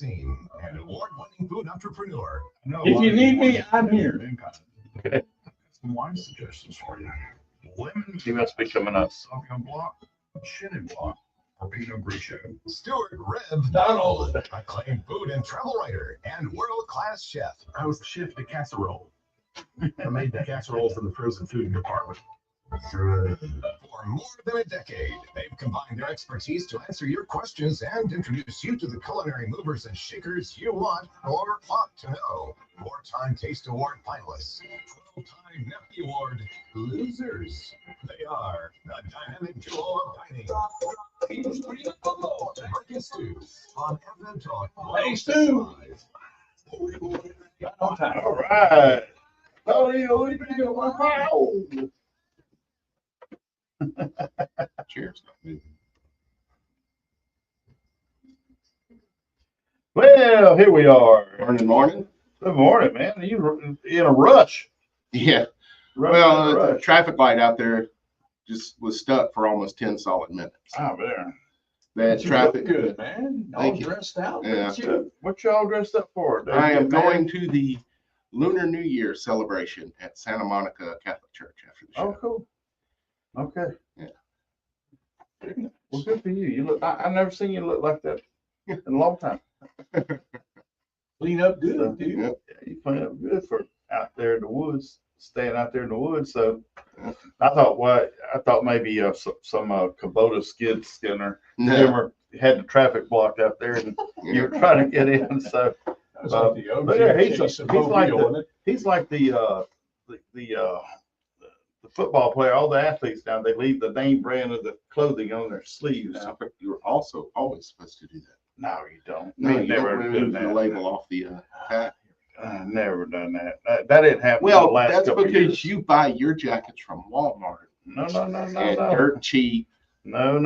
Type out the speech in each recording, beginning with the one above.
and award-winning food entrepreneur. If you need me, I'm here. Okay. Some wine suggestions for you. Lemon He must be coming up. Sauvignon Blanc, Chenin Blanc, or Pinot Grigio. Stuart Rev Donald, acclaimed food and travel writer and world-class chef. I was the chef de casserole. I made the casseroles in the frozen food department. For more than a decade, they've combined their expertise to answer your questions and introduce you to the culinary movers and shakers you want or ought to know. Four-time Taste Award finalists, 12-time Nephew Award losers. They are the dynamic duo of dining. Mark and Stu on FM Talk. Hey, Stu. All right. Cheers. Well, here we are. Morning. Good morning, man. Are you in a rush? Yeah. Well, the traffic light out there just was stuck for almost 10 solid minutes. Oh, there. That traffic. Good, man. All Thank you. dressed out. Yeah. What y'all dressed up for? I am going to the Lunar New Year celebration at Santa Monica Catholic Church after the show. Oh, cool. Okay. Yeah. Well, good for you. You look. I've never seen you look like that in a long time. Clean up good, dude. Yep. Yeah, you clean up good for out there in the woods, staying out there in the woods. So I thought maybe some Kubota skid skinner. No. You ever had the traffic blocked out there and you were trying to get in. So That's like the OG but yeah, Jason Mobile, he's like the football player. All the athletes now, they leave the name brand of the clothing on their sleeves. Now, you're also always supposed to do that. No, you don't. No, You you never don't done remove that. the label off the hat. I've never done that. That didn't happen. in Well, the last that's couple of because years. you buy your jackets from Walmart. No. And dirt cheap, No.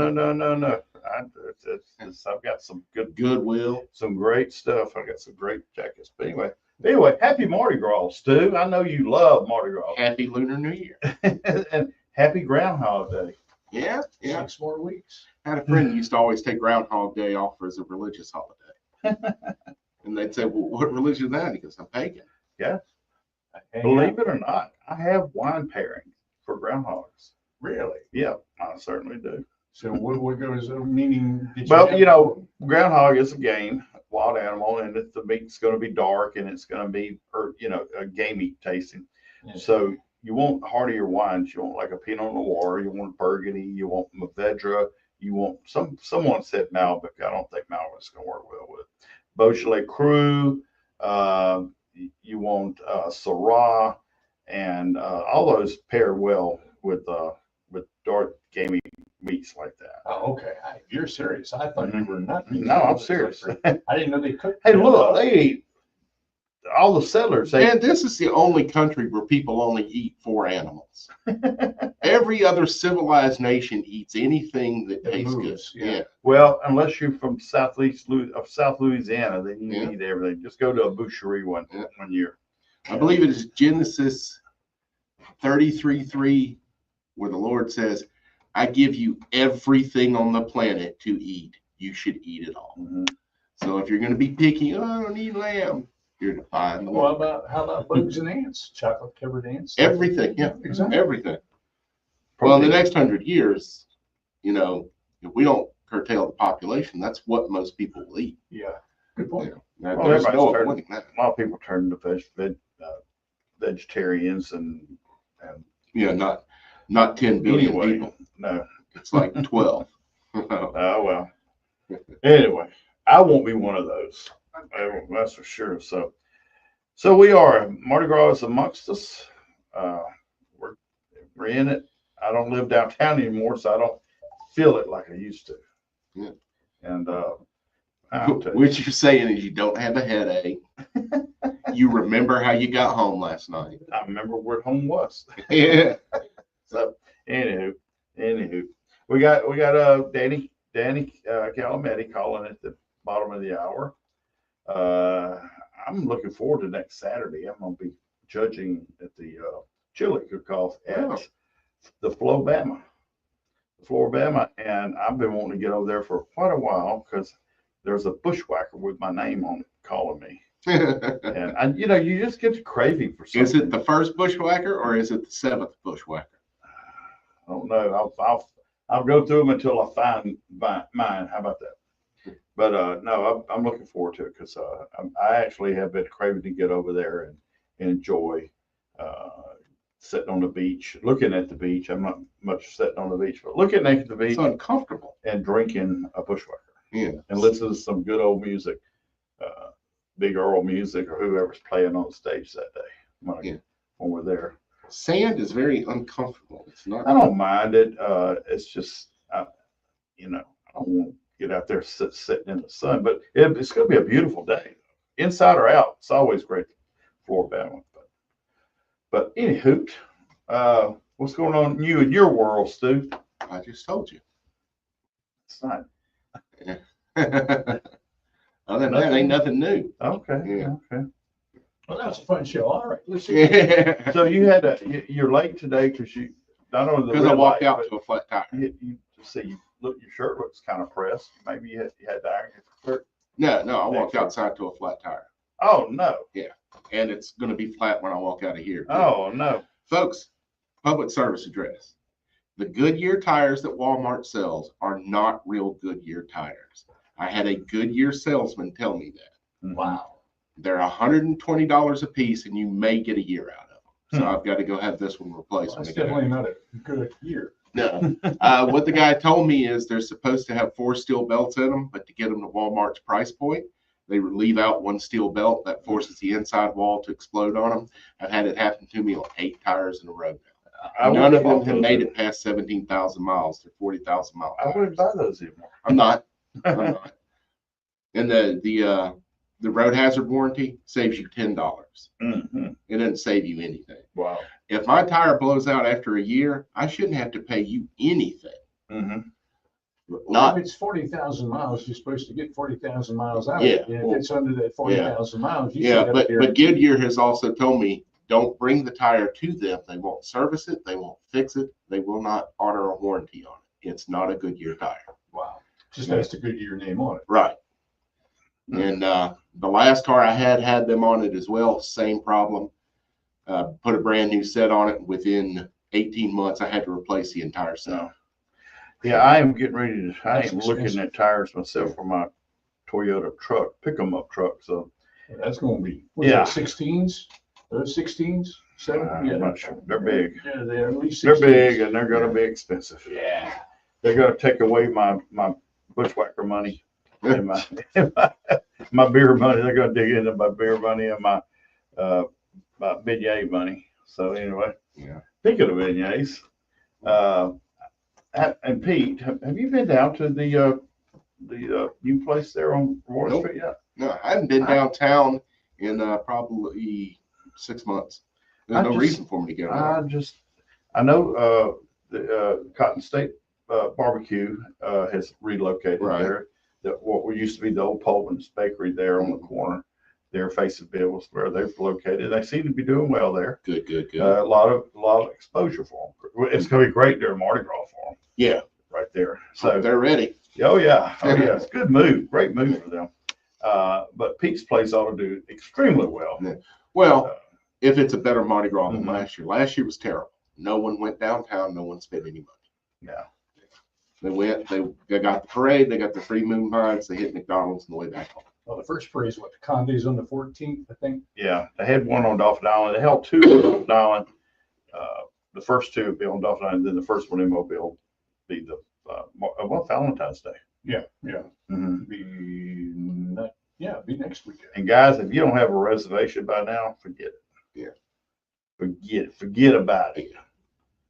I've got some Goodwill. some great stuff. I got some great jackets. But anyway, happy Mardi Gras, Stu. I know you love Mardi Gras. Happy Lunar New Year. And happy Groundhog Day. Yeah. 6 more weeks. I had a friend who used to always take Groundhog Day off as a religious holiday. And they'd say, well, what religion is that? He goes, I'm pagan. Believe it or not, I have wine pairing for groundhogs. Really? Yeah, I certainly do. So what goes meaning? Well, groundhog is a game, wild animal, and the meat's going to be dark and it's going to be, a gamey tasting. Yeah. So you want heartier wines. You want like a Pinot Noir. You want Burgundy. You want Mourvedre. You want someone said Malbec. I don't think Malbec is going to work well with Beaujolais Cru. You want Syrah, and all those pair well with dark gamey meats like that. Oh, okay. If you're serious, I thought you were not. No, I'm serious. I didn't know they cooked. Hey, look, they eat all the settlers. And this is the only country where people only eat 4 animals. Every other civilized nation eats anything that tastes good. Yeah. Well, unless you're from South Louisiana, then you eat everything. Just go to a boucherie one year. I believe it is Genesis 33:3, where the Lord says, I give you everything on the planet to eat. You should eat it all. Mm-hmm. So if you're going to be picky, I don't eat lamb, you're defying the Well, Lord. how about bugs and ants? Chocolate covered ants? Everything. Yeah, Exactly. everything. Well, in the next 100 years, if we don't curtail the population, that's what most people will eat. Yeah. Good point. There's everybody's no turned- avoiding that. A lot of people turn to vegetarians and Not 10 billion anyway, people. no. It's like 12. Oh well. Anyway, I won't be one of those. That's for sure. So we are. Mardi Gras is amongst us. We're in it. I don't live downtown anymore, so I don't feel it like I used to. Yeah. And What you're saying is you don't have a headache. You remember how you got home last night. I remember where home was. Yeah. So anywho, we got Danny Calametti calling at the bottom of the hour. I'm looking forward to next Saturday. I'm gonna be judging at the chili cook-off at the Floribama, and I've been wanting to get over there for quite a while because there's a bushwhacker with my name on it calling me. And you just get the craving for something. Is it the first bushwhacker or is it the seventh bushwhacker? I don't know. I'll go through them until I find mine. How about that? But no, I'm looking forward to it because I actually have been craving to get over there and enjoy sitting on the beach, looking at the beach. I'm not much sitting on the beach, but looking at the beach. It's uncomfortable. And drinking a bushwhacker. Yeah. And listen to some good old music, Big Earl music or whoever's playing on the stage that day when we're there. Sand is very uncomfortable. It's not. I don't mind it. It's just, I don't want to get out there sitting in the sun, but it's going to be a beautiful day. Inside or out, it's always great floor balance. But anywho, what's going on in you and your world, Stu? I just told you. It's not. Other than that, ain't nothing new. Okay. Yeah. Okay. Well, that was a fun show. All right, let's see. So you're late today because you not only Because I walked out to a flat tire. You see, your shirt looks kind of pressed. Maybe you had to iron your shirt. No, I walked outside to a flat tire. Oh no. And it's going to be flat when I walk out of here. Oh no. Folks, public service address. The Goodyear tires that Walmart sells are not real Goodyear tires. I had a Goodyear salesman tell me that. Wow. They're $120 a piece, and you may get a year out of them. So I've got to go have this one replaced. Well, that's definitely not a good year. No. What the guy told me is they're supposed to have 4 steel belts in them, but to get them to Walmart's price point, they leave out 1 steel belt that forces the inside wall to explode on them. I've had it happen to me on 8 tires in a row now. None of them have made it past 17,000 miles to 40,000 miles. I wouldn't buy those anymore. I'm not. And the road hazard warranty saves you $10. Mm-hmm. It doesn't save you anything. Wow. If my tire blows out after a year, I shouldn't have to pay you anything. Mm-hmm. Well, if it's 40,000 miles, you're supposed to get 40,000 miles out of it. And if it's under that 40,000 miles, you should have but Goodyear has also told me, don't bring the tire to them. They won't service it. They won't fix it. They will not honor a warranty on it. It's not a Goodyear tire. Wow. Just has the Goodyear name on it. Right. And the last car I had them on it as well. Same problem. Put a brand new set on it. Within 18 months, I had to replace the entire set. Yeah, I am getting ready to. I That's am looking at tires myself for my Toyota truck, pick 'em up truck. So That's going to be, 16s? Those 16s? 7? I'm not sure. They're big. Yeah, they're at least 16s. They're big and they're going to be expensive. Yeah. They're going to take away my bushwhacker money and my beer money. They're going to dig into my beer money and my beignet money. So anyway, Thinking of beignets. And Pete, have you been down to the new place there on Water Street yet? No, I haven't been downtown in probably 6 months. There's no reason for me to go. I know the Cotton State Barbecue has relocated there. What used to be the old Pullman's Bakery there on the corner. They're facing Bill's where they've located. They seem to be doing well there. Good. A lot of exposure for them. It's going to be great during Mardi Gras for them. Yeah, right there. So they're ready. Oh yeah. It's a good move. Great move for them. But Pete's place ought to do extremely well. Yeah. Well, if it's a better Mardi Gras than last year. Last year was terrible. No one went downtown. No one spent any money. Yeah. They got the parade. They got the free moon vines. They hit McDonald's on the way back home. Well, the first parade is the Conde's on the 14th, I think. Yeah, they had one on Dolphin Island. They held 2 on Dolphin Island. The first 2 would be on Dolphin Island, then the first one in Mobile be the Valentine's Day. Yeah. Mm-hmm. Be next weekend. And guys, if you don't have a reservation by now, forget it. Yeah. Forget about it.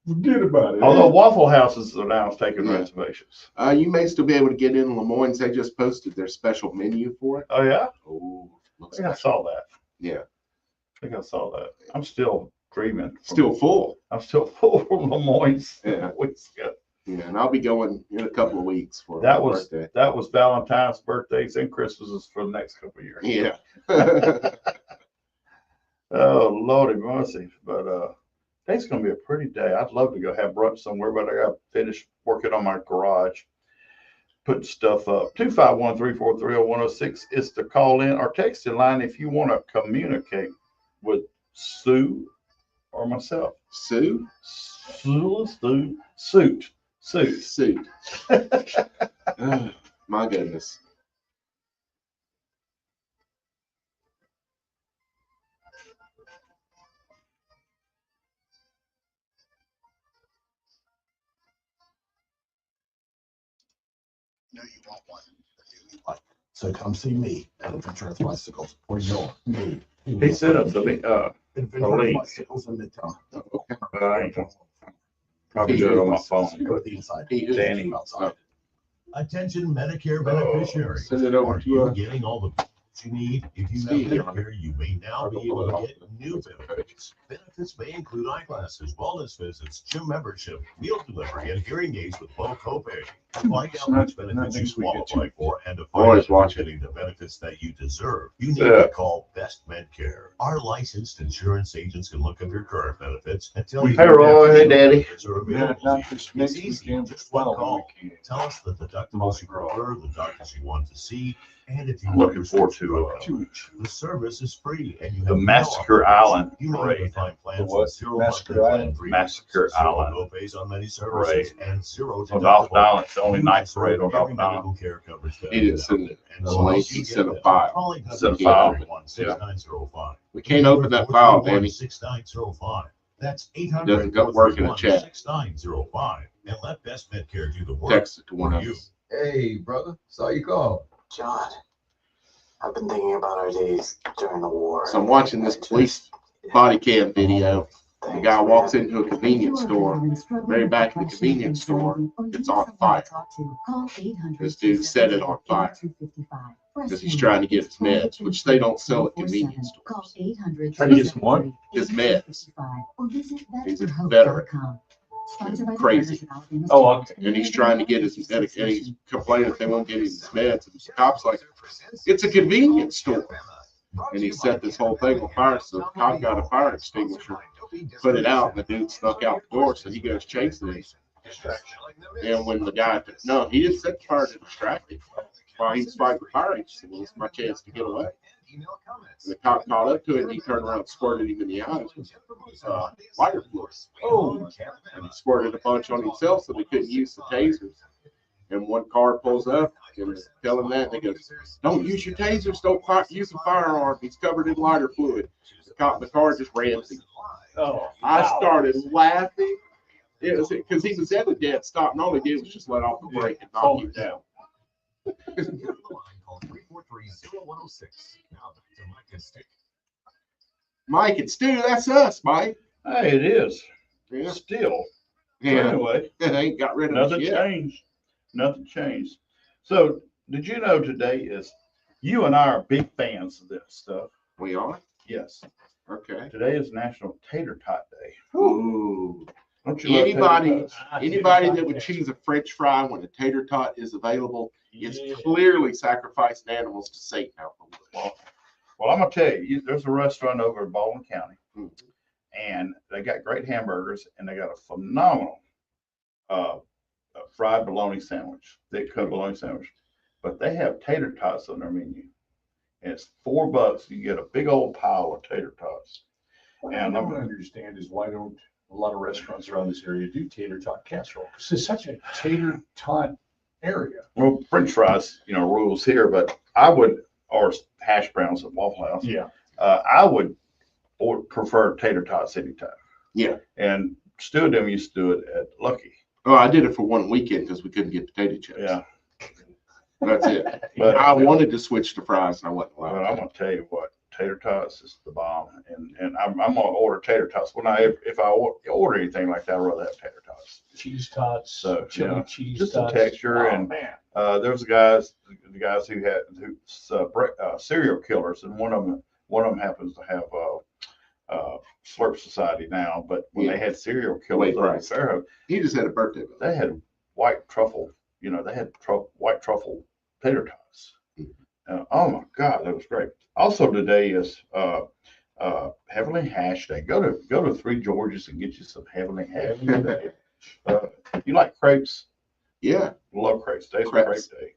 Forget about it. Although Waffle Houses are now taking reservations. You may still be able to get in Lemoyne's. They just posted their special menu for it. Oh yeah? Oh, I think I saw that. Yeah. I think I saw that. I'm still dreaming. Still full. I'm still full from Lemoyne's. Yeah. Weeks ago. Yeah, and I'll be going in a couple of weeks for that my was birthday. That was Valentine's, birthdays, and Christmases for the next couple of years. Yeah. Oh Lordy mercy. But today's gonna be a pretty day. I'd love to go have brunch somewhere, but I gotta finish working on my garage. put stuff up. 251-343-0106 is the call in or text in line if you want to communicate with Sue or myself. Sue? Suit. Oh, my goodness. No, you want one. So come see me at Adventurous Bicycles or your me. He set up the Adventurous link. Bicycles in Midtown. Okay. I ain't gonna probably do it on my phone. Go to the inside. Danny. Outside. Attention Medicare beneficiaries. Send it over Are to you us. getting all the benefits you need? If you Steve. have Medicare, you may now be able to get new benefits. Benefits may include eyeglasses, wellness visits, gym membership, meal delivery, and hearing aids with low copay. To find out which benefits you qualify for and to find out if you're getting the benefits that you deserve, you need to call Best Medcare. Our licensed insurance agents can look up your current benefits and tell you Hey, Roy. Hey, Daddy. It's easy. Just one call. Tell us the deductibles you prefer, the doctors you want to see, and if you I'm looking forward to the service is free and you have the no Massacre obligation. Island You may parade. find plans The what? with zero Massacre monthly Island? plan Massacre zero Island co-pays on many services and zero On Dolphin deductible. Island, it's the only You night deserve parade on every Dolphin Island. medical care coverage that He didn't send it. and The so link, you he get sent a them. file. Call Sent a file. 800-431-6905. We can't open that file, Danny. 6905. That's Doesn't go work in the chat. 6905. And let Best Medcare do the work. Text it to one for of you. us. Hey, brother, saw you call. John, I've been thinking about our days during the war. So I'm watching this police body cam video. The guy walks into a convenience store. Very back of the convenience store, it's on fire. This dude set it on fire because he's trying to get his meds, which they don't sell at convenience stores. Trying to get some what? His meds. He's a veteran. Crazy. Oh, okay. And he's trying to get his medic, and he's complaining that they won't get his meds. And the cop's like, it's a convenience store. And he set this whole thing on fire. So the cop got a fire extinguisher, put it out, and the dude snuck out the door. So he goes chasing it. And when the guy, no, he just set the fire to distract him. While he's fighting the fire, he said, well, it's my chance to get away. And the cop caught up to it, and he turned around and squirted him in the eyes with lighter fluid. Oh, And he squirted a bunch on himself so they couldn't use the tasers. And one car pulls up and tell him that. And they go, don't use your tasers. Don't use a firearm. He's covered in lighter fluid. The cop in the car just rams him. oh. I started laughing. It was because he was at a dead stop, and all he did was just let off the brake and knock him down. Mike and Stu, that's us, Mike. Hey, it is. Yeah. Still. Yeah. Anyway, It ain't got rid of nothing us yet. changed. Nothing changed. So, did you know today is you and I are big fans of this stuff? We are? Yes. Okay. Today is National Tater Tot Day. Ooh. Don't you love Anybody, tater tots? anybody that would choose a French fry when a tater tot is available is clearly sacrificing animals to Satan out the woods. Well, I'm gonna tell you, there's a restaurant over in Baldwin County, Mhm. and they got great hamburgers, and they got a phenomenal fried bologna sandwich, thick cut bologna sandwich. But they have tater tots on their menu, and it's $4. You get a big old pile of tater tots. What I don't understand is why don't a lot of restaurants around this area do tater tot casserole? Because it's such a tater tot area. Well, French fries, rules here, but I would, or hash browns at Waffle House. Yeah. I would prefer tater tots anytime. Yeah. And Stu and them used to do it at Lucky. Oh, I did it for one weekend because we couldn't get potato chips. Yeah. That's it. But I wanted to switch to fries and I wasn't Well, allowed. I'm gonna tell you what, tater tots is the bomb, and I'm gonna order tater tots. When if I order anything like that, I'd rather have tater tots. Cheese tots, So, chili yeah, cheese just the tots. texture Oh, and- man. There's the guys who had serial killers, and one of them happens to have Slurp Society now, but when they had serial killers Wait, over in right. Fairhope, He just had a birthday. they had white truffle. They had white truffle tater tots. Oh my God, that was great. Also today is Heavenly Hash Day. Go to Three Georges and get you some Heavenly Hash. You like crepes? Yeah. Love crepes. Today's crepe Crepes. day.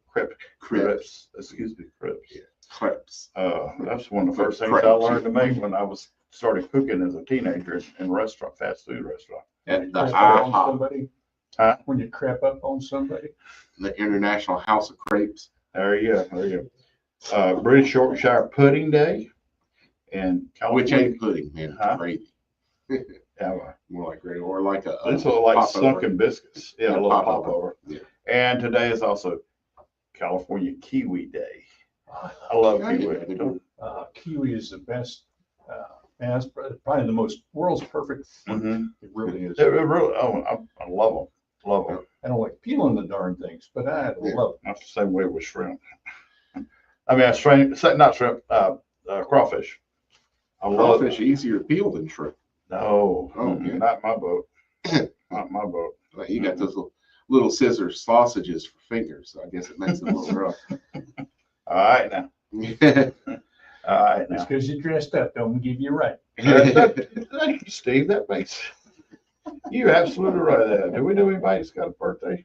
Crepes. Excuse me, crepes. Yeah. Crepes. That's one of the first things I learned to make when I started cooking as a teenager in fast food restaurant. At the Crap up on IHOP, somebody? Huh? When you crap up on somebody? the International House of Crepes. There you go. British Yorkshire Pudding Day and Which California. ain't pudding, man. Huh? It's gravy. Yeah, More like gravy, or like a it's like popover. sunken biscuits. Yeah, a little popover. popover. Yeah. And today is also California Kiwi Day. I love kiwi. Kiwi is the best. And it's probably the world's perfect fruit. Mm-hmm. It really is. It really, I love them. Love them. I don't like peeling the darn things, but I love them. That's the same way with shrimp. I mean, not shrimp, crawfish. I love Crawfish easier to peel than shrimp. No, yeah. not my boat. Not my boat. Like, you got those little scissor sausages for fingers, so I guess it makes it a little rough. All right now. All right It's now. because you dressed up, don't give you right. Thank you, Steve. That makes you absolutely right there. Do we know anybody that's got a birthday?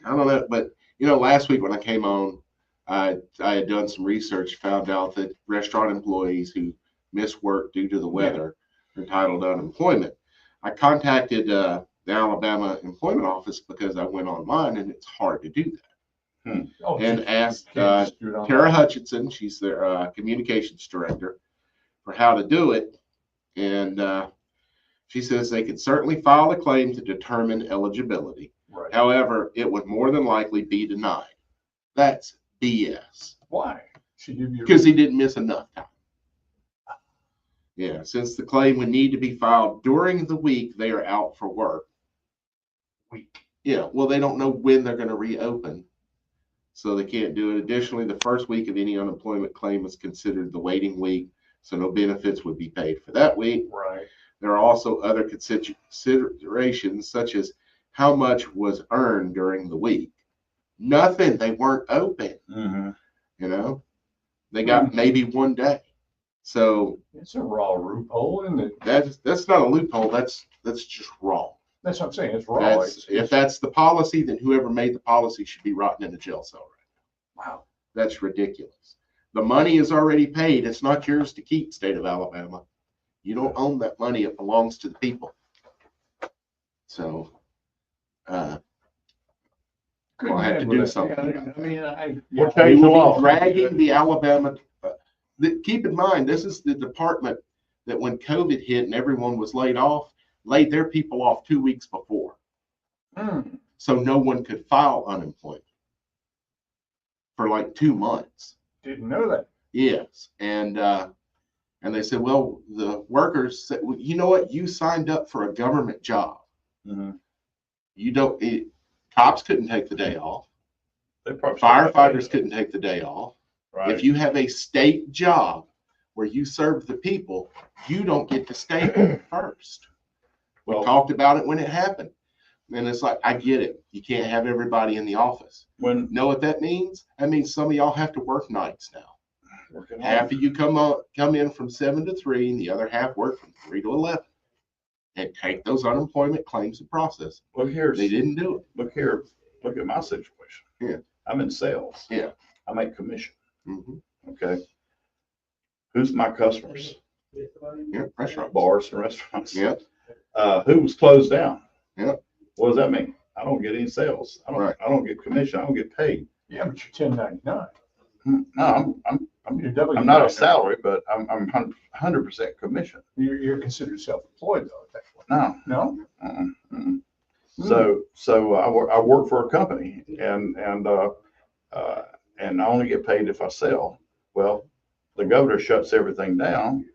I don't know, but last week when I came on, I had done some research, found out that restaurant employees who miss work due to the weather are entitled to unemployment. I contacted the Alabama Employment Office because I went online and it's hard to do that. And asked Tara Hutchinson, she's their communications director, for how to do it. And she says they could certainly file a claim to determine eligibility. Right. However, it would more than likely be denied. That's BS. Why? She give you Because he didn't miss enough time. Yeah, since the claim would need to be filed during the week they are out for work. Yeah, well, they don't know when they're going to reopen, so they can't do it. Additionally, the first week of any unemployment claim is considered the waiting week, so no benefits would be paid for that week. Right. There are also other considerations, such as how much was earned during the week. Nothing. They weren't open. Mm-hmm. They got maybe one day. So it's a raw loophole, isn't it? That's not a loophole. That's just wrong. That's what I'm saying. It's raw. If that's the policy, then whoever made the policy should be rotting in a jail cell right now. Wow. That's ridiculous. The money is already paid. It's not yours to keep, state of Alabama. You don't own that money. It belongs to the people. So, we'll have to do something. I mean, We will be dragging the Alabama. Keep in mind, this is the department that when COVID hit and everyone was laid off, laid their people off 2 weeks before. So no one could file unemployment for like 2 months. Didn't know that. Yes. And they said, well, the workers said, well, you know what? You signed up for a government job. Mm-hmm. Cops couldn't take the day off. Firefighters couldn't take the day off. Right. If you have a state job where you serve the people, you don't get to stay home first. We talked about it when it happened. And it's like, I get it. You can't have everybody in the office. Know what that means? That means some of y'all have to work nights now. Half of you come in from 7 to 3, and the other half work from 3 to 11. And take those unemployment claims and process. Look here. They didn't do it. Look here. Look at my situation. Yeah. I'm in sales. Yeah. I make commission. Mm-hmm. Okay. Who's my customers? Yeah, restaurant. Bars and restaurants. Yeah. Who was closed down? Yeah. What does that mean? I don't get any sales. I don't get commission. I don't get paid. Yeah, but you're 1099. No, I'm not a salary, but I'm 100% commission. You're considered self-employed though at that point. No. No. So I work for a company and I only get paid if I sell. Well, the governor shuts everything down,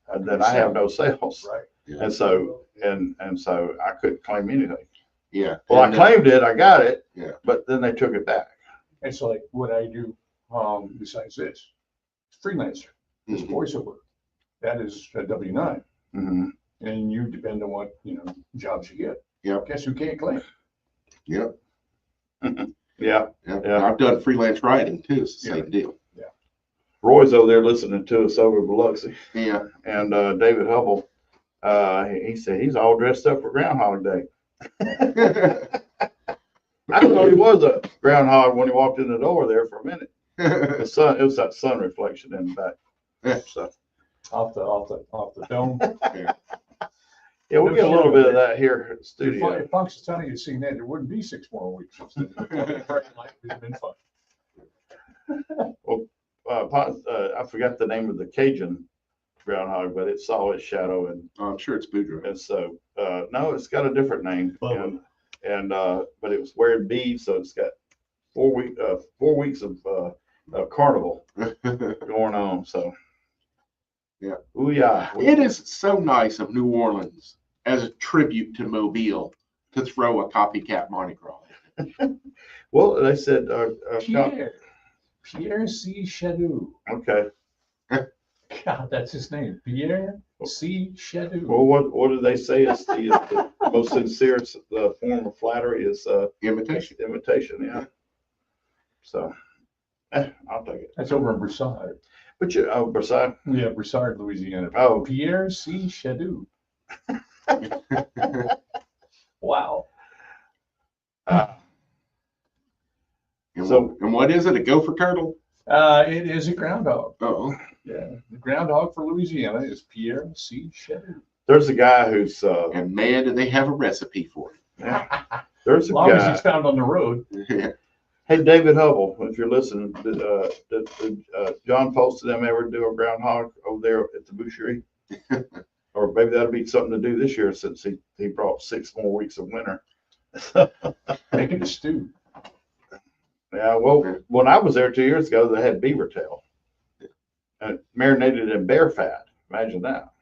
and then I have no sales. Right. Yeah. And so I couldn't claim anything. Yeah. Well, I claimed it, I got it. Yeah. But then they took it back. It's like what I do besides this. Freelancer. This voiceover. That is a W-9. Mm-hmm. And you depend on what jobs you get. Yeah. Guess who can't claim? Yep. Yeah. I've done freelance writing too. It's the same deal. Yeah. Roy's over there listening to us over in Biloxi. Yeah. And David Hubble, he said he's all dressed up for Groundhog Day. I thought he was a groundhog when he walked in the door there for a minute. The sun, it was that sun reflection in the back. So, Off the dome. yeah, we get a little bit of that here at the studio. If Punxsutawney had seen that, there wouldn't be 6 more weeks. It'd been fun. I forgot the name of the Cajun groundhog, but it saw its shadow, and I'm sure it's Boudreaux. and so no, it's got a different name, and but it was wearing beads, so it's got 4 weeks of carnival going on. So yeah, ooh yeah, it is so nice of New Orleans as a tribute to Mobile to throw a copycat Mardi Gras. Well, they said Pierre C. Chadoux. okay. God, that's his name. Pierre C. Chadoux. Well, what do they say is the most sincere form of flattery is Imitation. imitation, yeah. So, I'll take it. That's over in Broussard. But Broussard. Yeah, Broussard, Louisiana. Oh, Pierre C. Chadoux. Wow. And what is it? A gopher turtle? It is a groundhog. Oh, Yeah, the groundhog for Louisiana is Pierre C. Chadoux. there's a guy who's and man, do they have a recipe for there's As a long as guy. he's found on the road. it? Hey, David Hubble, if you're listening, did John posted them ever do a groundhog over there at the boucherie? Or maybe that'll be something to do this year since he brought 6 more weeks of winter. Making a stew. Yeah, well, when I was there 2 years ago, they had beaver tail. And marinated in bear fat. Imagine that.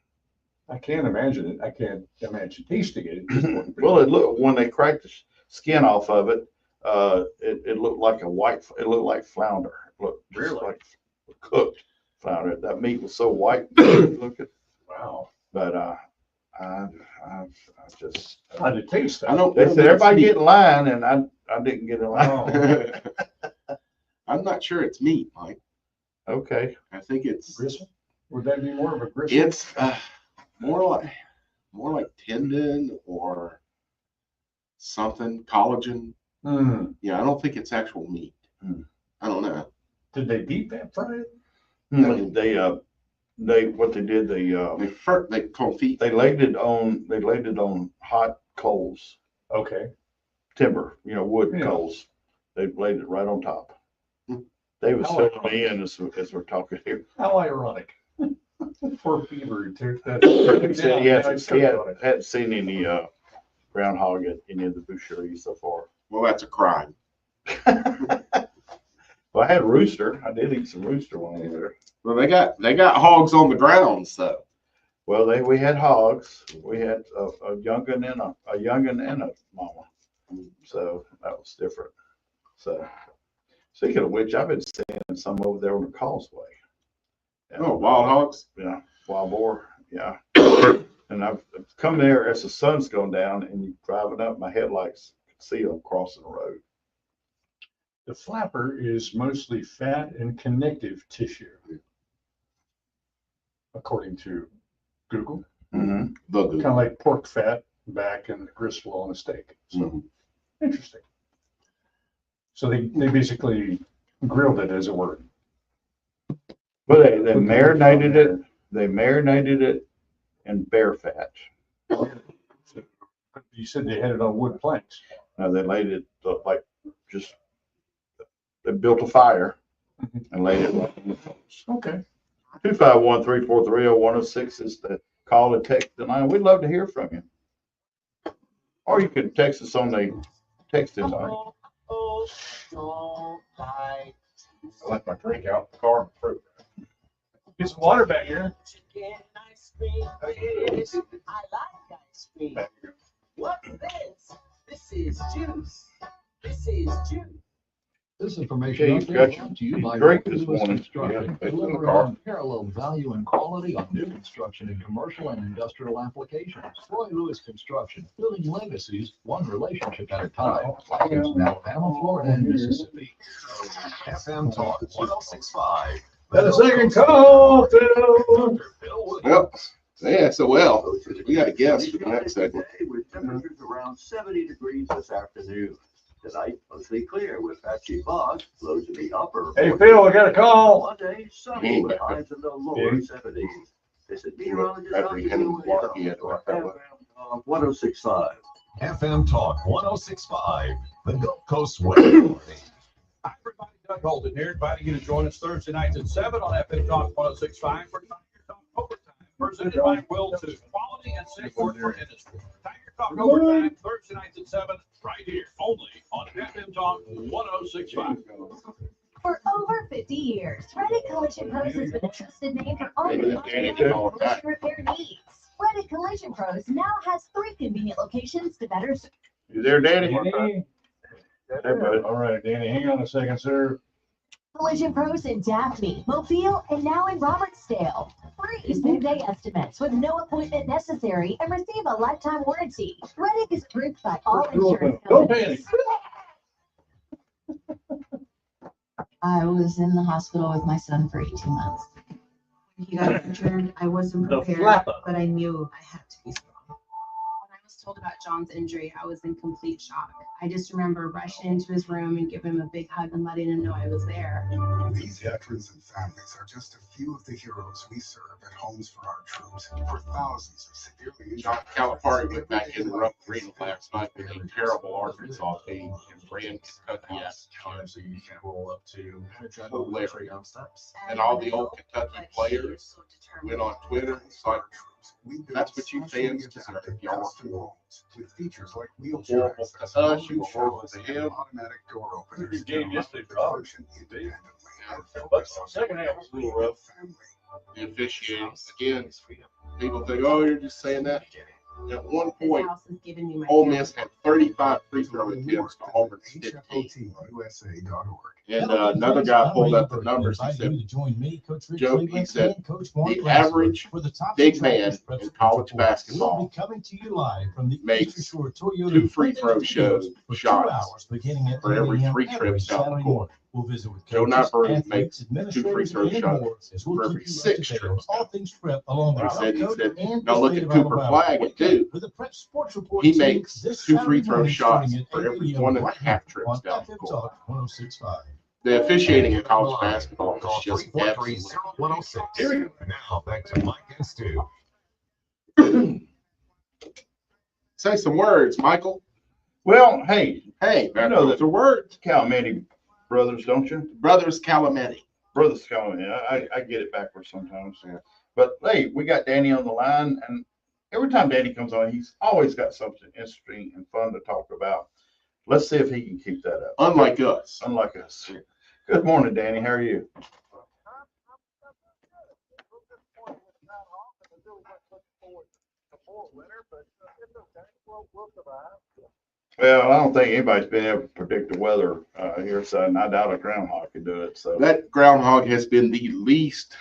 I can't imagine it. I can't imagine tasting it. Well, it looked, when they cracked the skin off of it, it looked like it looked like flounder. It looked just Really? like cooked flounder. That meat was so white looking. Wow. But I just How did it taste? I don't. they know said that it's everybody meat. get in line, and I didn't get in line. Oh, I'm not sure it's meat, Mike. Okay. I think it's gristle? Would that be more of a gristle? it's more like tendon or something, collagen. Hmm. Yeah, I don't think it's actual meat. Hmm. I don't know. Did they deep that fry it? They what they did They confit. they laid it on hot coals, Okay. timber, wood Yeah. coals. They laid it right on top. Hmm. They was How filling ironic. me in as we're talking here. How ironic. Poor beaver. He said he hadn't seen any groundhog at any of the boucheries so far. Well, that's a crime. Well, I had rooster. I did eat some rooster when I was there. Well, they got hogs on the grounds though. Well, we had hogs. We had a young'un and a mama. So that was different. So speaking of which, I've been seeing some over there on the causeway. And, Oh, wild hogs. Yeah, wild boar. Yeah. And I've come there as the sun's going down, and you driving up, my headlights see them crossing the road. The flapper is mostly fat and connective tissue, according to Google. Mm-hmm. The Kind of like pork fat back and the gristle on a steak. So interesting. So they basically grilled it, as it were. Well, they marinated it. They marinated it in bear fat. You said they had it on wood planks. Now they laid it they built a fire and laid it right on the coals. Okay. 251-343-0106 is the call and text line. We'd love to hear from you. Or you can text us on the texting line. I left my drink out in the car. Get some water back here. Chicken ice cream, yes. I like ice cream. What's this? This is juice. This is juice. This information Okay, update got brought to you by drink Lewis this morning. Construction, Yeah, it's in the delivering car. unparalleled value and quality on new construction in commercial and industrial applications. Roy Lewis Construction, building legacies one relationship at a time. Locations in Alabama, Florida, and Mississippi. FM Talk 106.5. And a second call, Phil. Well, yeah, so we got a guest for the next segment. With temperatures around 70 degrees this afternoon. Tonight, mostly clear with patchy fog, lows in the upper. Hey, Phil, I got a call. Monday, sunny with highs in the lower 70s. Visit meteorologist After Dr. he had him Lewis blocked, he had to on let that one. FM 106.5. FM Talk 1065, the Gulf Coast Weather Authority. Hi, everybody. Doug Holden here, inviting you to join us Thursday nights at 7 on FM Talk 1065 for Tiger Talk Overtime, presented by Will to Quality and Safe Work for Industry. Tiger Talk Overtime, Thursday nights at 7, right here, only on FM Talk 1065. For over 50 years, Reddit Collision Pros has been a trusted name for all Maybe your that's Danny automotive too. collision repair needs. Reddit Collision Pros now has 3 convenient locations to better serve. You there, Danny? Danny? Hey, bud. All right, Danny, hang on a second, sir. Collision Pros in Daphne, Mobile, and now in Robertsdale. Free same-day estimates with no appointment necessary and receive a lifetime warranty. Reddit is approved by all insurance Don't companies. I was in the hospital with my son for 18 months. When he got injured, I wasn't The prepared, flapper. but I knew I had to be strong. When I was told about John's injury, I was in complete shock. I just remember rushing into his room and giving him a big hug and letting him know I was there. These veterans and families are just a few of the heroes we serve at homes for our troops. For thousands of severely injured John Calipari went back in the rough arena last night with a terrible Arkansas team and ran Kentucky out. So you can roll up to Hilarious. steps. And all the old Kentucky players went on Twitter. It's like, that's what you fans deserve. Y'all are with features like wheelchair horrible access, to us, you were horrible showers, to and him. automatic door openers. Good game yesterday, Rob. Function independently. But second half was a little rough. The officiating, again, people think, oh, you're just saying that. At one point, This house has given me my Ole family. Miss had 35 free throw attempts to Auburn's 15. HFOTUSA.org. And another guy pulled up the numbers. He said, Joe, he said, the average big man in college basketball makes 2 free throw shots for every 3 trips down the court. Joe Nyberg makes 2 free throw shots for every 6 trips. He said, now look at Cooper Flag at Duke. He makes 2 free throw shots for every 1.5 trips down the court. The officiating in college basketball is just absolutely. 106. Now back to Mike and Stu. Say some words, Michael. Well, hey, Hey, I know that the words. Calamity brothers, don't you? Brothers Calamity. Brothers Calamity. I get it backwards sometimes. But hey, we got Danny on the line, and every time Danny comes on, he's always got something interesting and fun to talk about. Let's see if he can keep that up. Unlike us. Unlike us. Good morning, Danny. How are you? Well, I don't think anybody's been able to predict the weather here, so I doubt a groundhog could do it. So That groundhog has been the least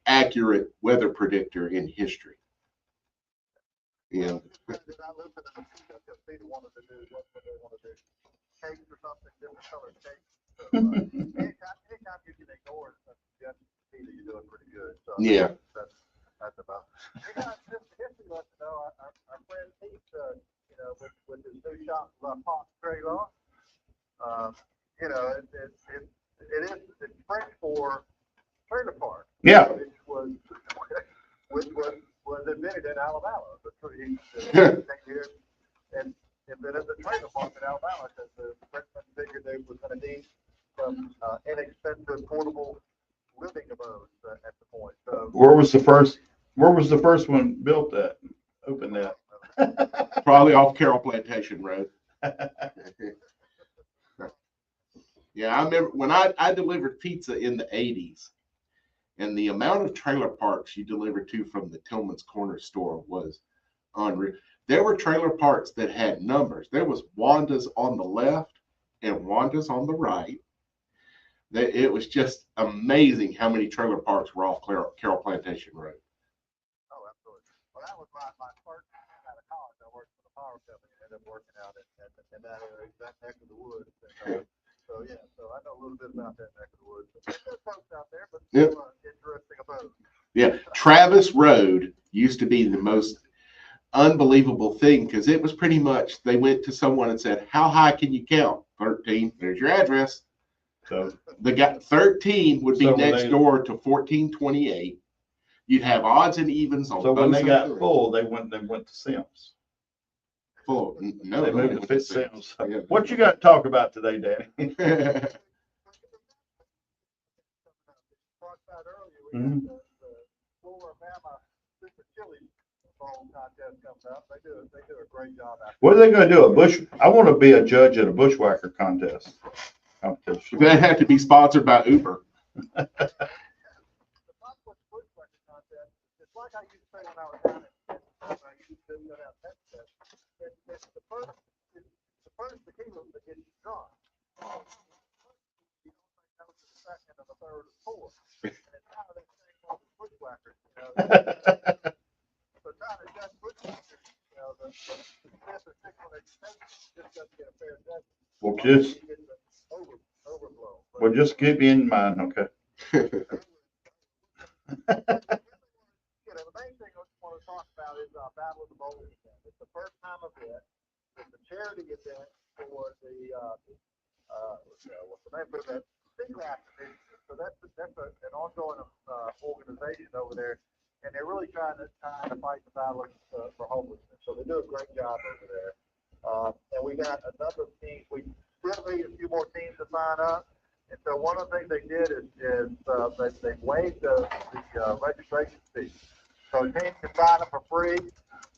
accurate weather predictor in history. Yeah. Yeah. That's about. Hey guys, just history lets you know our friend Pete, with his new shop, Pot Trailer. It's French for trailer park. Yeah. Which was invented in Alabama. And invented the trailer park in Alabama because the Frenchmen figured they was going to need some inexpensive portable living abodes at the point. So where was the first one built at? Opened at? Probably off Carroll Plantation Road. Yeah, I remember when I delivered pizza in the 80s, and the amount of trailer parks you delivered to from the Tillman's Corner store was unreal. There were trailer parks that had numbers. There was Wanda's on the left and Wanda's on the right. It was just amazing how many trailer parks were off Carroll Plantation Road. Oh, absolutely. Well, that was my first time out of college. I worked for the power company and ended up working out in that area, that neck of the woods. And, so I know a little bit about that neck of the woods. There's folks out there, but still interesting about it. Yeah, Travis Road used to be the most unbelievable thing because it was pretty much they went to someone and said, "How high can you count?" 13. There's your address. So The guy 13 would be So when next they- door to 1428. You'd have odds and evens on So when both they sides got of the road. full, they went to Sims. Full. No, They moved went to Fit Sims. Sims. Yeah. What you got to talk about today, Danny? Talked about earlier, we Mhm. got the Florida Super Chili Bowl contest coming up. They do a great job out What are they going to do? I want to be a judge at a bushwhacker contest. Competition. That had to be sponsored by Uber. there. The Bushwhacker contest, it's like I used to say when I was down in Texas, I used to go down to Texas. It's the first tequila that gets you drunk. You don't think that was the second or the third or fourth. And it's kind of that thing called the bushwhacker. So trying to judge bushwhackers, the fifth or sixth one that you take just doesn't get a fair judgment. Well, just You get the overblow. well, just keep me in mind, okay? The main thing I want to talk about is Battle of the Bowls event. It's the first time event. It's a charity event for the what's the name for that Seaglass Initiative. So that's an ongoing organization over there, and they're really trying to fight the battle for homelessness. So they do a great job over there. And we got a number of teams. We still need a few more teams to sign up. And so one of the things they did is they waived the registration fee. So a team can sign up for free.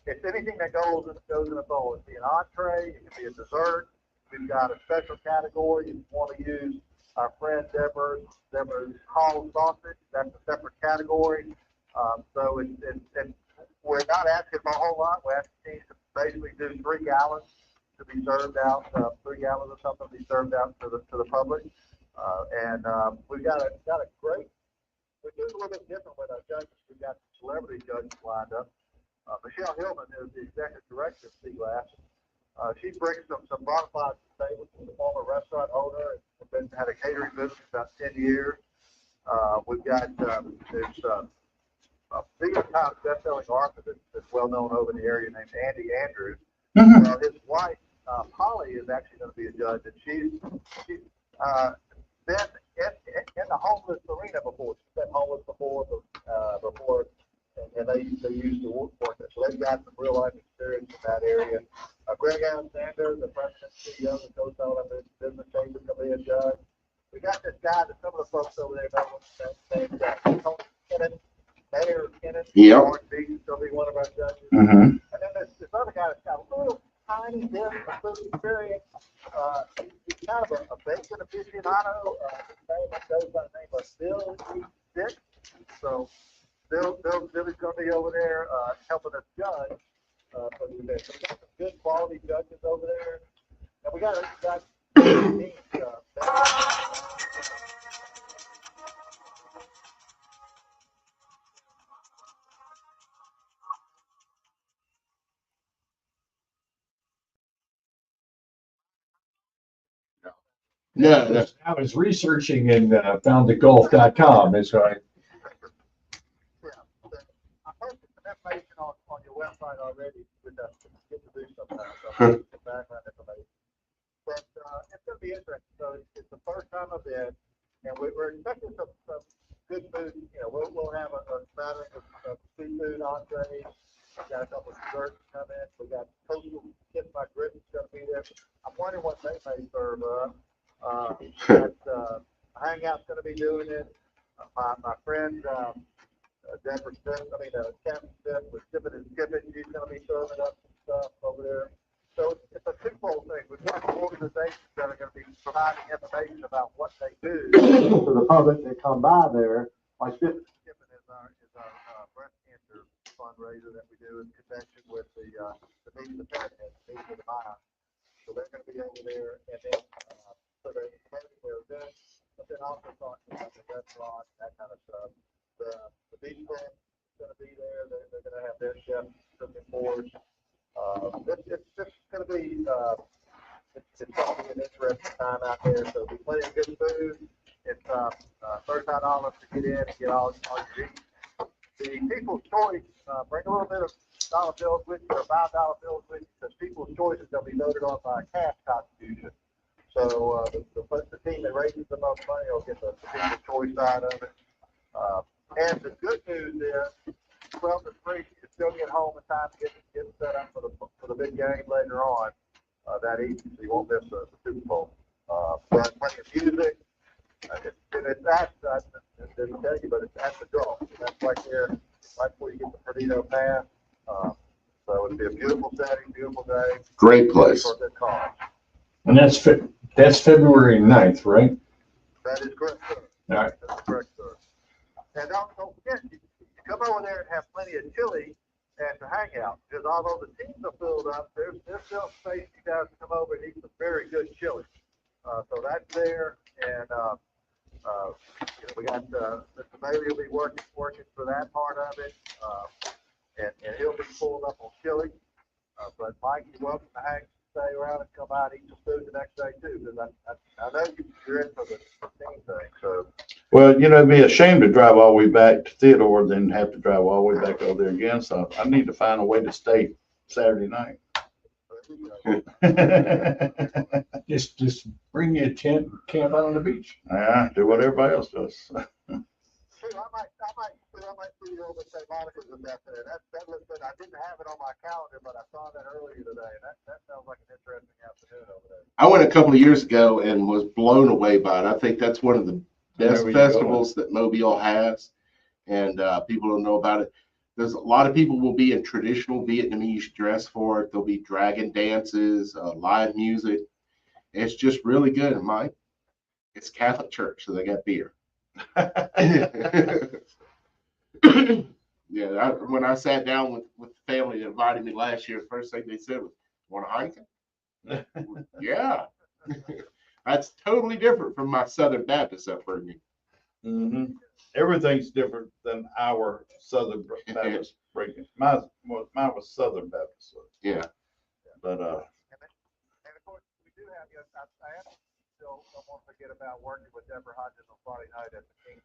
It's anything that goes in a bowl. It can be an entree, it can be a dessert. We've got a special category. If you want to use our friend Deborah's called sausage, that's a separate category. So we're not asking for a whole lot. We're asking teams to basically do 3 gallons to be served out, 3 gallons or something to be served out to the public. We've got a great. We're doing a little bit different with our judges. We've got celebrity judges lined up. Michelle Hillman is the executive director of Seaglass. She brings some bona fide statements from the former restaurant owner and had a catering business for about 10 years. We've got there's a New York Times best-selling author that's well known over in the area named Andy Andrews. His wife Polly is actually going to be a judge, and she's been in the homeless arena before. She's been homeless before, and they used to work there. So they've got some real life experience in that area. Greg Alexander, the president and CEO of the co-founder of the business chamber, is going to be a judge. We got this guy that some of the folks over there know named Tony Kennett, Mayor Kennett. Yep. Orange Beach is going to be one of our judges. Mm-hmm. And then this other guy that's got a little tiny bit of food experience. He's kind of a bacon aficionado. His name goes by the name of Bill Dick. So Billy's going to be over there helping us judge for the event. So we got some good quality judges over there. And we got teams. No. I was researching and found the golf.com. Is right. I posted some information on your website already with us to get to do sometimes. So some background information. But it's going to be interesting. So it's the first time event, and we're expecting some good food. We'll have a smattering of seafood entrees. We've got a couple of desserts come in. We got coastal Kiss My Grits going to be there. I'm wondering what they may serve up. Hangout's going to be doing it. My friend Deborah Smith, Captain Smith with Sippin' and Skippin', she's going to be serving up some stuff over there. So it's a twofold thing. We've got organizations that are going to be providing information about what they do to the public that come by there. Like Sippin' and Skippin' is our breast cancer fundraiser that we do in connection with the Meeting of the Fathead, Meeting of the Mind. So they're going to be over there, and then so they're promoting their events, but then also talking about the restaurant, that kind of stuff. The beach club is going to be there. They're going to have their chef cooking for us. It's just going to be it's going to be an interesting time out there. So there'll be plenty of good food. It's $35 to get in and get all your eat. the People's Choice, bring a little bit of dollar bills with you or $5 bills with you, because People's Choice is going to be voted on by a cash contribution. So the team that raises the most money will get the People's Choice side of it. And the good news is, 12 to 3, you can still get home in time to get set up for the big game later on that evening, so you won't miss the Super Bowl. But plenty of music. It's at, I didn't tell you, but it's at the draw. That's right there, right before you get the Perdido Pass. So it'll be a beautiful setting, beautiful day. Great place. For a good cause. And that's February 9th, right? That is correct, sir. All right. That's correct, sir. And don't forget, you come over there and have plenty of chili and to hang out. Because although the teams are filled up, there's still space for you guys to come over and eat some very good chili. So that's there. And we got Mr. Bailey will be working for that part of it. And he'll be pulled up on chili. But Mike, you're welcome to stay around and come out and eat some food the next day too. Because I know you're in for the team thing. So. Well, it'd be a shame to drive all the way back to Theodore, then have to drive all the way back over there again. So I need to find a way to stay Saturday night. Just bring you a tent and camp out on the beach. Yeah, do what everybody else does. I might see you over at St. Monica's this afternoon. That looks good. I didn't have it on my calendar, but I saw that earlier today. That sounds like an interesting afternoon over there. I went a couple of years ago and was blown away by it. I think that's one of the best festivals that Mobile has, and people don't know about it. There's a lot of people will be in traditional Vietnamese dress for it. There'll be dragon dances, live music. It's just really good. And Mike, it's Catholic church, so they got beer. Yeah, when I sat down with the family that invited me last year, the first thing they said was, "Want a Heineken?" Yeah. That's totally different from my Southern Baptist upbringing. Mm-hmm. Everything's different than our Southern Baptist upbringing. Mine was Southern Baptist. So. Yeah. But and of course we do have. I still don't want to forget about working with Deborah Hodges on Friday night at the King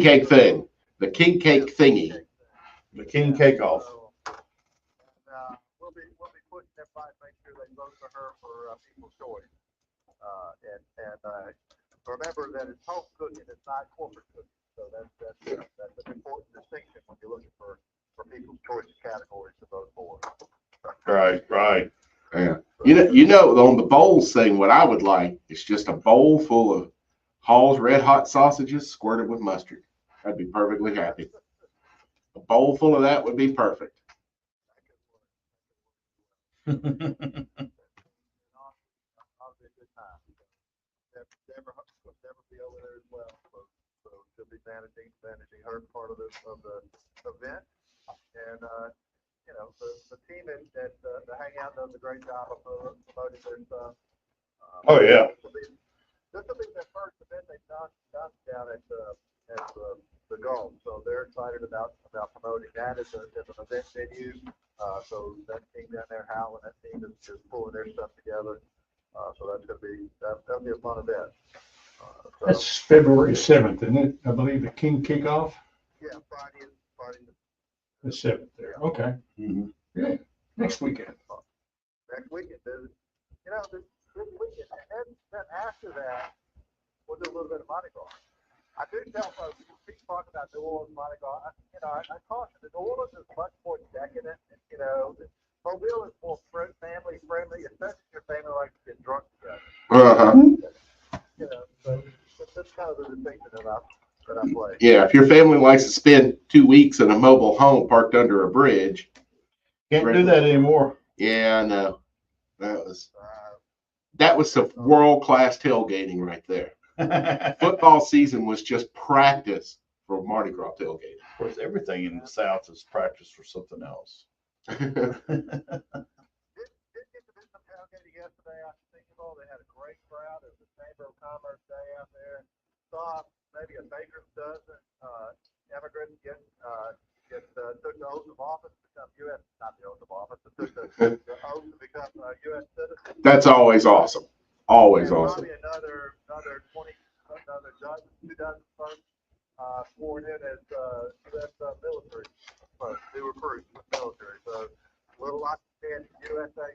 Cake thing. The King Cake thingy. The King Cake off. We'll be pushing everybody to make sure they vote for her for People's Choice. And remember that it's home cooking, it's not corporate cooking. So that's an important distinction when you're looking for People's Choice categories to vote for. Right. Yeah. On the bowls thing, what I would like is just a bowl full of Hall's Red Hot sausages squirted with mustard. I'd be perfectly happy. A bowl full of that would be perfect. Deborah be over there as well, so she'll be managing her part of the event, and the team at the Hangout does a great job of promoting their stuff. Oh yeah. This will be their first event they've done down at the Gulf, so they're excited about promoting that as an event venue. So that team down there, Hal, and that team is pulling their stuff together. So that'll be a fun event. That's February 7th, isn't it? I believe the King Kickoff. Yeah, Friday. The 7th there. Okay. Mm-hmm. Yeah. Next weekend. Next weekend, this weekend, and then after that, we'll do a little bit of Mardi Gras. I do tell folks, people talk about New Orleans Mardi Gras. I caution that New Orleans is much more decadent. Mobile is more family friendly, especially if your family likes to get drunk together. So that's kind of the distinction that I play. Yeah, if your family likes to spend 2 weeks in a mobile home parked under a bridge. Can't do that anymore. Yeah, I know. That was some world-class tailgating right there. Football season was just practice for Mardi Gras tailgating. Of course, everything in the South is practice for something else. Did get to do some tailgating yesterday. I think they had a great crowd. It was the Chamber of Commerce Day out there. Saw maybe a baker's dozen immigrants took the oath of office to become U.S. Not the oath of office, but took the oath to become U.S. citizens. That's always awesome. Always awesome. Probably another 20 Another judge, 2001, sworn in as U.S. military, new recruits with military. So Little Rock and USA,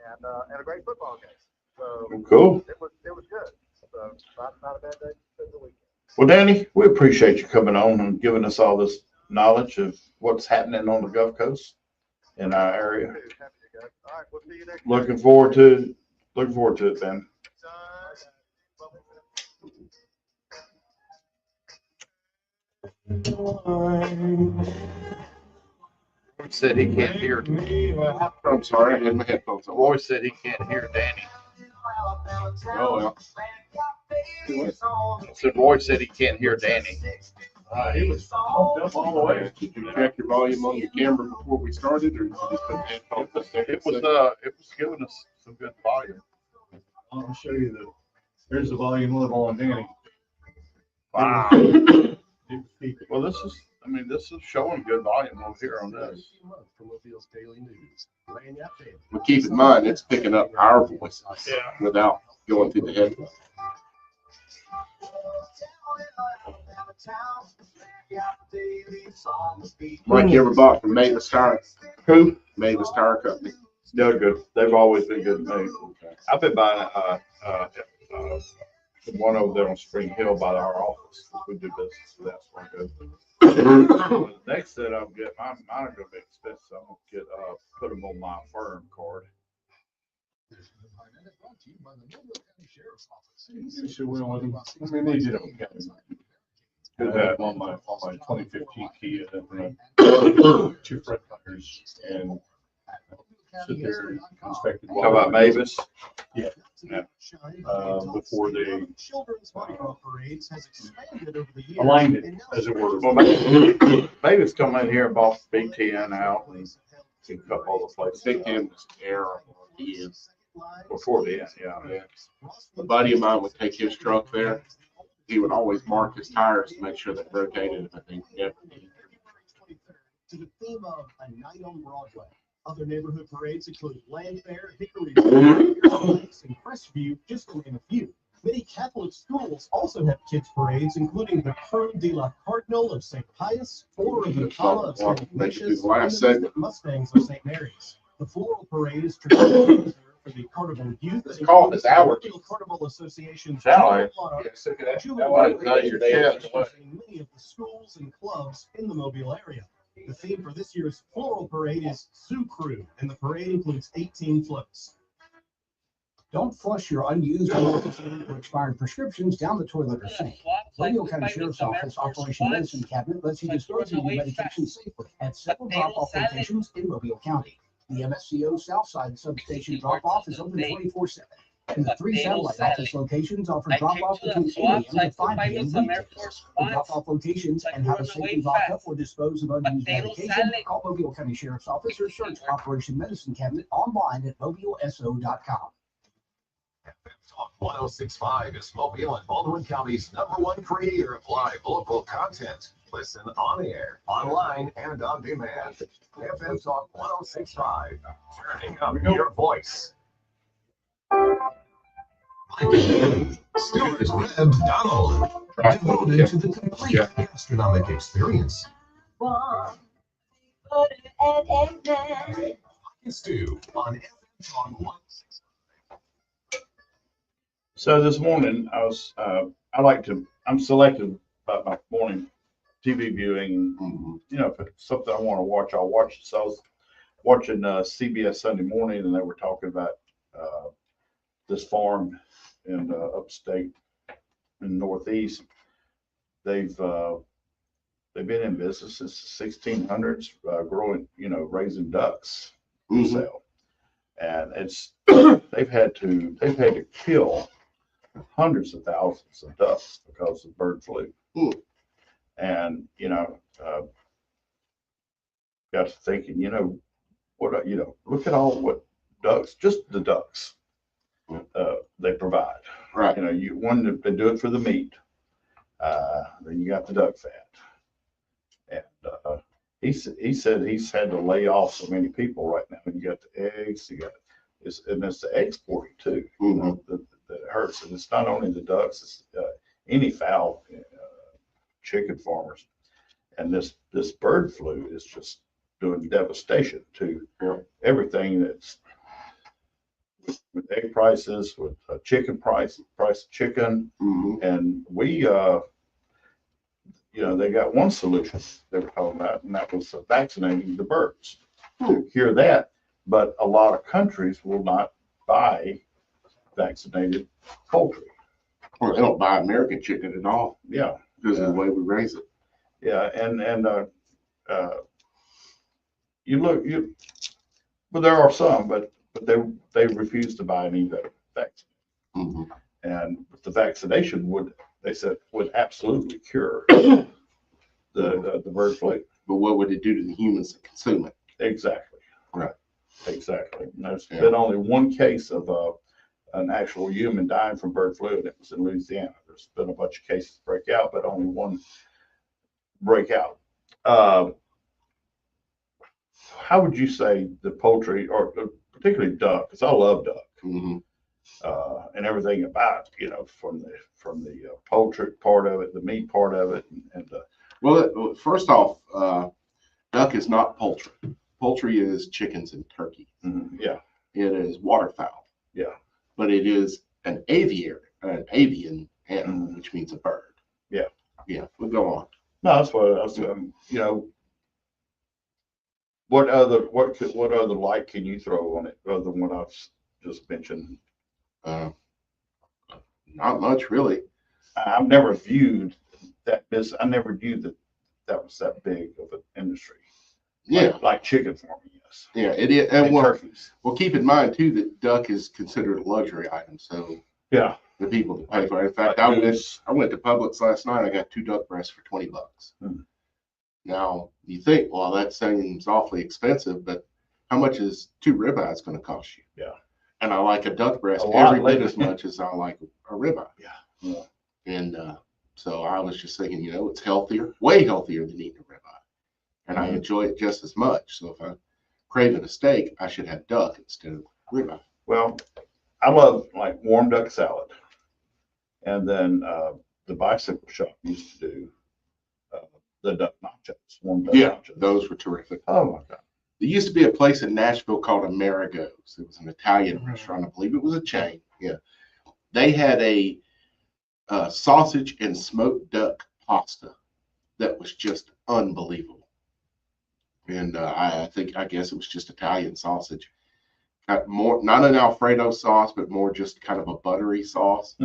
and a great football game. So Cool. It was good. So not a bad day to the weekend. Well, Danny, we appreciate you coming on and giving us all this knowledge of what's happening on the Gulf Coast in our area. Happy you guys. All right, we'll see you next Looking forward to it, Ben. Roy said he can't hear. I'm sorry, I had my headphones on. Roy said he can't hear Danny. Oh, I said Roy said he can't hear Danny. He was pumped up all the way. Did you check your volume on the camera before we started, or did you just put the headphones up there? It was giving us some good volume. I'll show you there's the volume level on Danny. Wow. It was peaking. Well, this is showing good volume over here on this. But keep in mind, it's picking up our voices without going through the headphones. Mike, you ever bought from Mavis Tire? Who? Mavis Tire Company. They're good. They've always been good to me. I've been buying the one over there on Spring Hill by our office. We do business with that, so I'm good. The next set I'll get, mine are gonna be expensive. So I'm gonna get put them on my firm card. You should win one of them. I mean, they did them. I had on my 2015 Kia, and two front tires, and sit there and inspected. How about Mavis? Yeah. Before they aligned it, as it were. Well, Mavis come in here and bought Big Ten out and picked up all the places. Big Ten was terrible. Before the end, yeah. A buddy of mine would take his truck there. He would always mark his tires to make sure they rotated if I think never did. To the theme of A Night on Broadway. Other neighborhood parades include Land Fair, Hickory, and Crestview, just to name a few. Many Catholic schools also have kids parades, including the Cruz de la Cardinal of St. Pius, Order of the Impala of St. Ignatius, and the Mystic Mustangs of St. Mary's. The floral parade is traditionally for the Carnival Youth. It's called this hour. Carnival Association. Many of the schools and clubs in the Mobile area. The theme for this year's floral parade is Sioux Crew, and the parade includes 18 floats. Don't flush your unused or expired prescriptions down the toilet or sink. Mobile County Sheriff's Office Operation Medicine Cabinet lets you dispose of your medication safely at several drop-off locations in Mobile County. The MSCO Southside Substation drop-off is open 24/7. And the 3 satellite office locations offer drop-off between 8 a.m. to 5 p.m. weekdays. For drop-off locations and how to safely lock up or dispose of unused medication, call Mobile County Sheriff's Office or search Operation Medicine Cabinet online at mobileso.com. Talk 1065 is Mobile and Baldwin County's #1 creator of live local content. Listen on air, online, and on demand. FM Talk 1065, turning up your voice. Stewart's Reb Donald, devoted to the complete gastronomic experience. Stew on FM Talk 1065. So this morning I was, I'm selective about my morning TV viewing. You know, if it's something I want to watch, I'll watch it. So I was watching CBS Sunday Morning, and they were talking about this farm in upstate in the Northeast. They've been in business since the 1600s, growing, raising ducks for sale, and they've had to kill hundreds of thousands of ducks because of bird flu. And got to thinking, look at all what ducks, just the ducks, they provide. Right. They do it for the meat. Then you got the duck fat. And he said he's had to lay off so many people right now. You got the eggs, and it's the exporting too. that it hurts. And it's not only the ducks, it's any fowl, chicken farmers. And this bird flu is just doing devastation to everything that's with egg prices, with chicken price of chicken. And we, they got one solution they were talking about, and that was vaccinating the birds to cure that. But a lot of countries will not buy vaccinated poultry. Well, they don't buy American chicken at all. Yeah. Because of the way we raise it. Yeah, but there are some, but they refuse to buy any vaccine. And the vaccination they said would absolutely cure the bird flu. But what would it do to the humans that consume it? Exactly. Right. Exactly. And there's been only one case of an actual human dying from bird flu, and it was in Louisiana. There's been a bunch of cases break out, but only one breakout. How would you say the poultry, or particularly duck, because I love duck, and everything about from the poultry part of it, the meat part of it, and well, first off, duck is not poultry. Poultry is chickens and turkey. Yeah. It is waterfowl. Yeah. But it is an avian animal, which means a bird. Yeah. Yeah. We'll go on. No, that's what I was, what other light can you throw on it other than what I've just mentioned? Not much, really. I've never viewed that I never viewed that was that big of an industry. Yeah. Like chicken farming, yes. Yeah, it is. And turkeys. Well, keep in mind too that duck is considered a luxury item. So yeah, the people that pay for it. In fact, I went to Publix last night. I got 2 duck breasts for $20. Now you think, well, that seems awfully expensive, but how much is 2 ribeyes going to cost you? Yeah. And I like a duck breast every bit as much as I like a ribeye. Yeah. And so I was just thinking, it's healthier, way healthier than eating a ribeye. And I enjoy it just as much. So if I'm craving a steak, I should have duck instead of ribeye. Well, I love like warm duck salad. And then the bicycle shop used to do the duck nachos, warm duck nachos. Those were terrific. Oh my God. There used to be a place in Nashville called Amerigo's. It was an Italian restaurant. I believe it was a chain. Yeah. They had a sausage and smoked duck pasta that was just unbelievable. And I guess it was just Italian sausage. Got more, not an Alfredo sauce, but more just kind of a buttery sauce.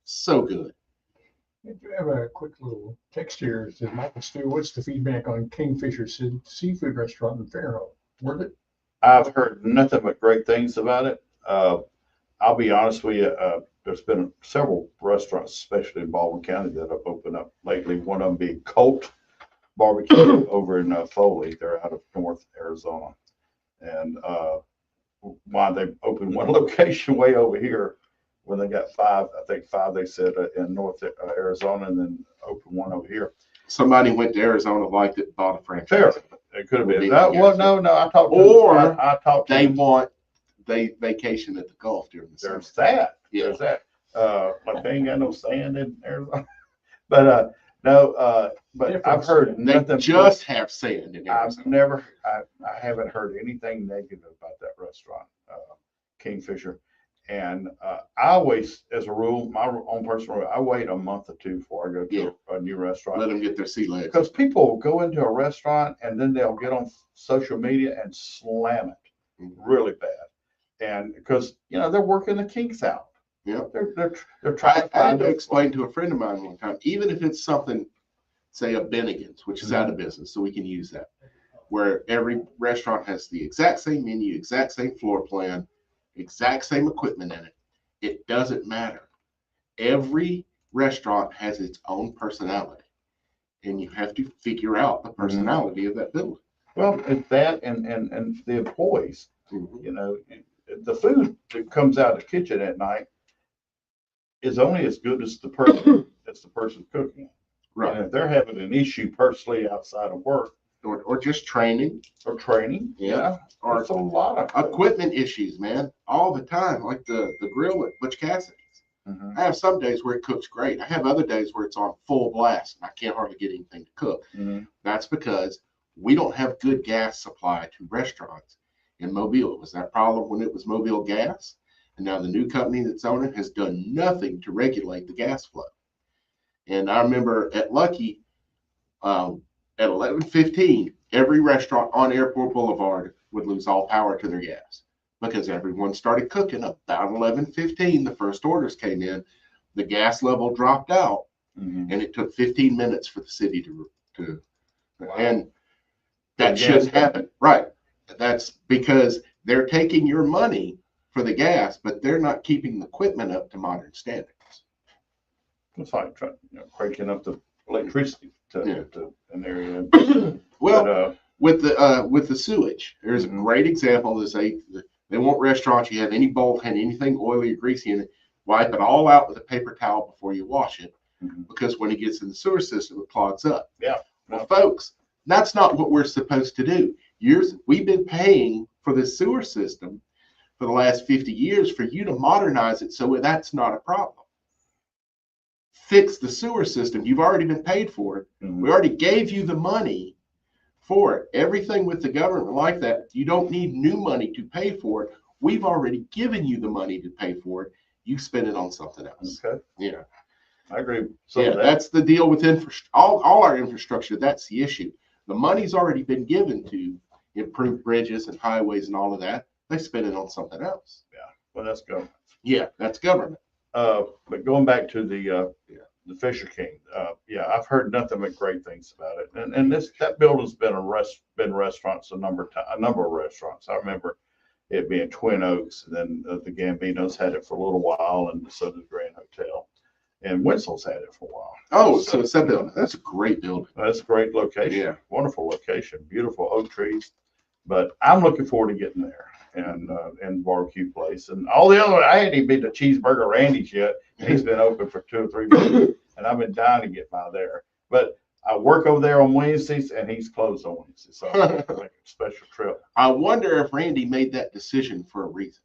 So good. I do have a quick little text here. It says, Michael Stu, what's the feedback on Kingfisher Seafood Restaurant in Fairhope? Worth it? I've heard nothing but great things about it. I'll be honest with you. There's been several restaurants, especially in Baldwin County, that have opened up lately. One of them being Colt Barbecue over in Foley. They're out of North Arizona. And why they opened one location way over here when they got 5, I think 5 they said in North Arizona, and then opened one over here. Somebody went to Arizona, liked it, bought a franchise. It could have been. Well, no, I talked to or they want they vacation at the Gulf during the summer. There's that. Yeah. There's that. Like they ain't got no sand in Arizona. But no, but I've heard nothing. They just have sand in Arizona. I haven't heard anything negative about that restaurant, Kingfisher. And I always, as a rule, my own personal rule, I wait a month or 2 before I go to a new restaurant. Let them get their sea legs. Because people go into a restaurant and then they'll get on social media and slam it really bad. And because, they're working the kinks out. Yeah. They're trying I had to explain to a friend of mine one time, even if it's something, say a Bennigan's, which is out of business, so we can use that, where every restaurant has the exact same menu, exact same floor plan, exact same equipment in it. It doesn't matter. Every restaurant has its own personality, and you have to figure out the personality of that building. Well, it's that and the employees. The food that comes out of the kitchen at night is only as good as the person cooking it. Right. And if they're having an issue personally outside of work, or just training. Or training. Yeah. Or There's a lot of equipment issues, man, all the time. Like the grill at Butch Cassidy's. Mhm. I have some days where it cooks great. I have other days where it's on full blast and I can't hardly get anything to cook. Mhm. That's because we don't have good gas supply to restaurants in Mobile. It was that problem when it was Mobile Gas. And now the new company that's on it has done nothing to regulate the gas flow. And I remember at Lucky, at 11:15, every restaurant on Airport Boulevard would lose all power to their gas because everyone started cooking. About 11:15, the first orders came in, the gas level dropped out, Mhm. and it took 15 minutes for the city to Wow. and that shouldn't happen. Right. That's because they're taking your money for the gas, but they're not keeping the equipment up to modern standards. It's like cranking up the electricity to an area. Well, But, with the sewage, there's a great example. They want restaurants, you have any bolt had anything oily or greasy in it, wipe it all out with a paper towel before you wash it, because when it gets in the sewer system, it clogs up. Yeah. Well, folks, that's not what we're supposed to do. We've been paying for this sewer system for the last 50 years for you to modernize it so that's not a problem. Fix the sewer system. You've already been paid for it. We already gave you the money for it. Everything with the government like that, you don't need new money to pay for it. We've already given you the money to pay for it. You spend it on something else. Okay. Yeah. I agree. That's the deal with all our infrastructure. That's the issue. The money's already been given to improve bridges and highways and all of that. They spend it on something else. Yeah. Well, that's government. Yeah, that's government. But going back to the Fisher King, I've heard nothing but great things about it. And that building's been restaurants a number of restaurants. I remember it being Twin Oaks, and then the Gambinos had it for a little while, and so did Grand Hotel. And Winslow's had it for a while. Oh, so it's that building. That's a great building. That's a great location. Yeah. Wonderful location. Beautiful oak trees. But I'm looking forward to getting there and barbecue place and all the other. I hadn't even been to Cheeseburger Randy's yet. And he's been open for 2 or 3 months, and I've been dying to get by there. But I work over there on Wednesdays, and he's closed on Wednesdays, so I'm going to make a special trip. I wonder if Randy made that decision for a reason.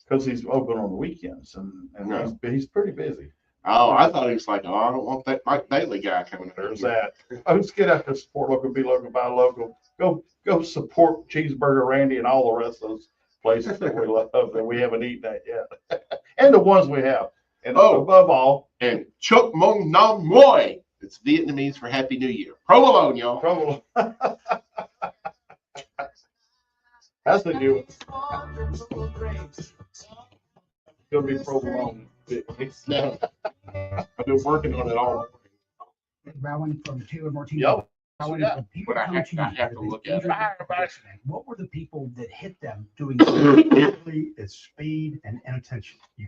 Because he's open on the weekends, and he's pretty busy. Oh, I thought he was like, I don't want that Mike Bailey guy coming. There's that. Let's get out there, support local, be local, buy local. Go support Cheeseburger Randy and all the rest of those places that we love that we haven't eaten at yet, and the ones we have. And above all, and Chuk Mong Nam Moi. It's Vietnamese for Happy New Year. Provolone, y'all. Provolone. That's the new one. It'll be provolone. No. I've been working on it all. Bowing from Taylor Martinez. Yep. Bowing Yeah. from people But I coaching have to you, look at it. what were the people that hit them doing? It's speed and inattention. You